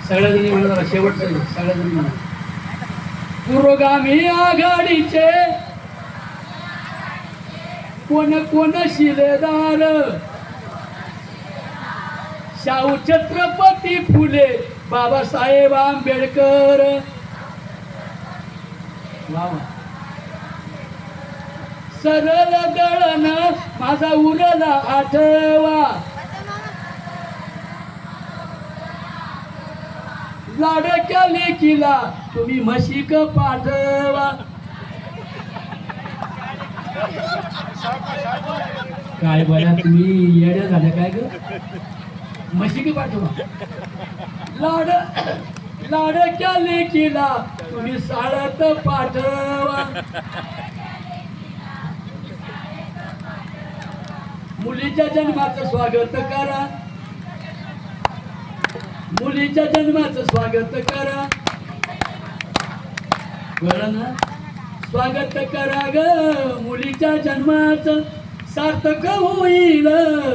सगळ्याजणी म्हणणार शेवटचं सगळ्याजणी म्हणा पुरोगामी आघाडीचे कोण कोण शिलेदार शाहू छत्रपती फुले बाबासाहेब आंबेडकर वा सरळ दळण माझा उरला आठवा लाडक्या लेकीला तुम्ही म्हशीक पाठवा काय बघा तुम्ही येड्या झाल्या काय ग म्हशीक पाठवा लाडक्या लेकीला तुम्ही साळत पाठवा मुलीच्या जन्माचं स्वागत करा मुलीच्या जन्माचं स्वागत करा कळलं ना स्वागत करा ग मुलीच्या जन्माचं सार्थक होईल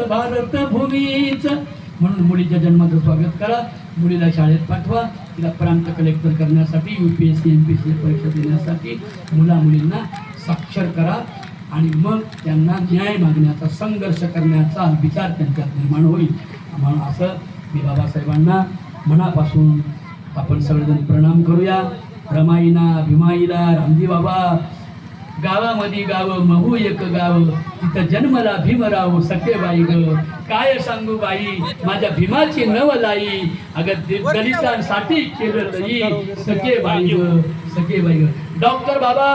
भारत भूमीच म्हणून मुलीच्या जन्माचं स्वागत करा मुलीला शाळेत पाठवा तिला प्रांत कलेक्टर करण्यासाठी UPSC MPSC परीक्षा देण्यासाठी मुलींना साक्षर करा आणि मग त्यांना न्याय मागण्याचा संघर्ष करण्याचा विचार त्यांच्यात निर्माण होईल म्हणून असं मी बाबासाहेबांना मनापासून आपण सगळेजण प्रणाम करूया रमाईना भीमाईला रामजी बाबा गावामध्ये गाव महू एक गाव तिथं जन्मला भीमराव सखेबाई ग काय सांगू बाई माझ्या भीमाची नवलाई अगं दलितांसाठी केलं सखेबाई ग डॉक्टर बाबा